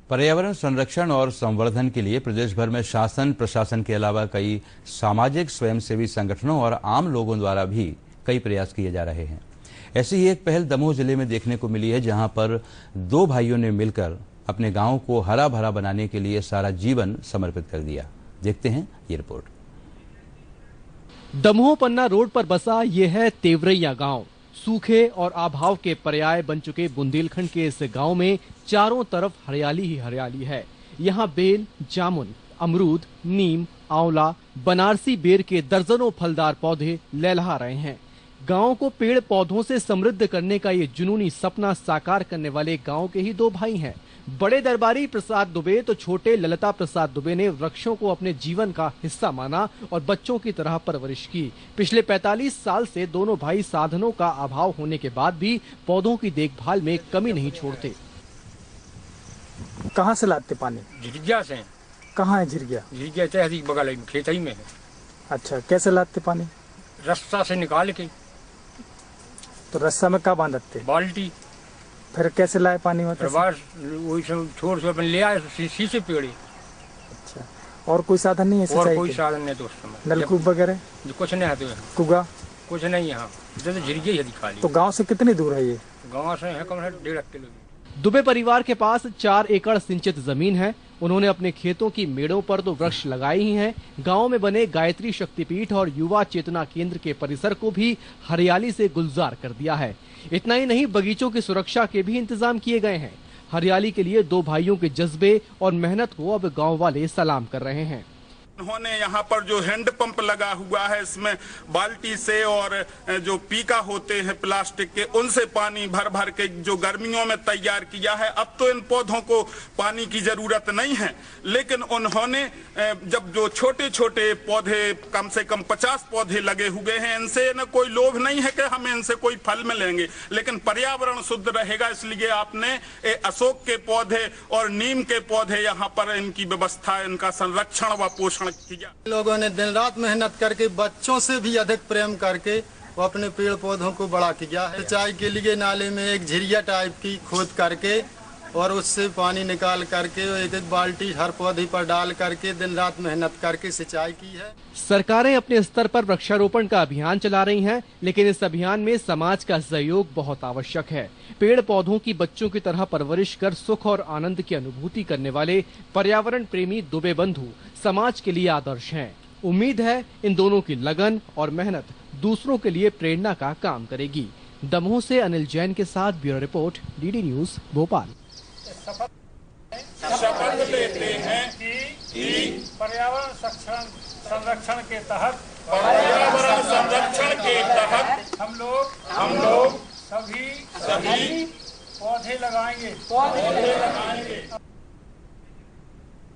पर्यावरण संरक्षण और संवर्धन के लिए प्रदेश भर में शासन प्रशासन के अलावा कई सामाजिक स्वयंसेवी संगठनों और आम लोगों द्वारा भी कई प्रयास किए जा रहे हैं। ऐसी ही एक पहल दमोह जिले में देखने को मिली है, जहां पर दो भाइयों ने मिलकर अपने गांव को हरा भरा बनाने के लिए सारा जीवन समर्पित कर दिया। देखते हैं ये रिपोर्ट। दमोह पन्ना रोड पर बसा ये है तेवरैया गांव। सूखे और अभाव के पर्याय बन चुके बुंदेलखंड के इस गांव में चारों तरफ हरियाली ही हरियाली है। यहाँ बेल, जामुन, अमरूद, नीम, आंवला, बनारसी बेर के दर्जनों फलदार पौधे लहलहा रहे हैं। गांव को पेड़ पौधों से समृद्ध करने का ये जुनूनी सपना साकार करने वाले गांव के ही दो भाई हैं। बड़े दरबारी प्रसाद दुबे तो छोटे ललिता प्रसाद दुबे ने वृक्षों को अपने जीवन का हिस्सा माना और बच्चों की तरह परवरिश की। पिछले 45 साल से दोनों भाई साधनों का अभाव होने के बाद भी पौधों की देखभाल में कमी नहीं छोड़ते। कहाँ से लाते पानी? झिरगिया से। कहाँ है झिरगिया? झिरगिया तहरी बगल में खेत ही में है। अच्छा, कैसे लाते पानी? रस्सा से निकाल के। तो रस्सा में क्या बांधते? बाल्टी। फिर कैसे लाए पानी? वही सब छोड़ से अपन ले आए शीशे पेड़े। अच्छा, और कोई साधन नहीं है? और कोई साधन नहीं। तो उस समय नलकूप वगैरह कुछ नहीं है। कुआ कुछ नहीं यहाँ, जैसे झिरगिया ही दिखा ली। तो गांव से कितनी दूर है ये? गांव से है कम से 1.5 किलोमीटर। दुबे परिवार के पास 4 एकड़ सिंचित जमीन है। उन्होंने अपने खेतों की मेड़ों पर तो वृक्ष लगाए ही हैं। गांव में बने गायत्री शक्तिपीठ और युवा चेतना केंद्र के परिसर को भी हरियाली से गुलजार कर दिया है। इतना ही नहीं, बगीचों की सुरक्षा के भी इंतजाम किए गए हैं। हरियाली के लिए दो भाइयों के जज्बे और मेहनत को अब गाँव वाले सलाम कर रहे हैं। उन्होंने यहाँ पर जो हैंड पंप लगा हुआ है, इसमें बाल्टी से और जो पीका होते हैं प्लास्टिक के, उनसे पानी भर भर के जो गर्मियों में तैयार किया है। अब तो इन पौधों को पानी की जरूरत नहीं है, लेकिन उन्होंने जब जो छोटे छोटे पौधे, कम से कम 50 पौधे लगे हुए हैं, इनसे न कोई लोभ नहीं है कि हमें इनसे कोई फल मिलेंगे, लेकिन पर्यावरण शुद्ध रहेगा, इसलिए आपने अशोक के पौधे और नीम के पौधे यहाँ पर इनकी व्यवस्था, इनका संरक्षण व पोषण किया। लोगों ने दिन रात मेहनत करके, बच्चों से भी अधिक प्रेम करके वो अपने पेड़ पौधों को बड़ा किया है। सिंचाई के लिए नाले में एक झिरिया टाइप की खोद करके और उससे पानी निकाल करके एक एक बाल्टी हर पौधे पर डाल करके दिन रात मेहनत करके सिंचाई की है। सरकारें अपने स्तर पर वृक्षारोपण का अभियान चला रही हैं, लेकिन इस अभियान में समाज का सहयोग बहुत आवश्यक है। पेड़ पौधों की बच्चों की तरह परवरिश कर सुख और आनंद की अनुभूति करने वाले पर्यावरण प्रेमी दुबे बंधु समाज के लिए आदर्श हैं। उम्मीद है इन दोनों की लगन और मेहनत दूसरों के लिए प्रेरणा का काम करेगी। दमोह से अनिल जैन के साथ bureau report, DD news, Bhopal. शपथ लेते हैं कि पर्यावरण संरक्षण के तहत हम लोग सभी पौधे लगाएंगे।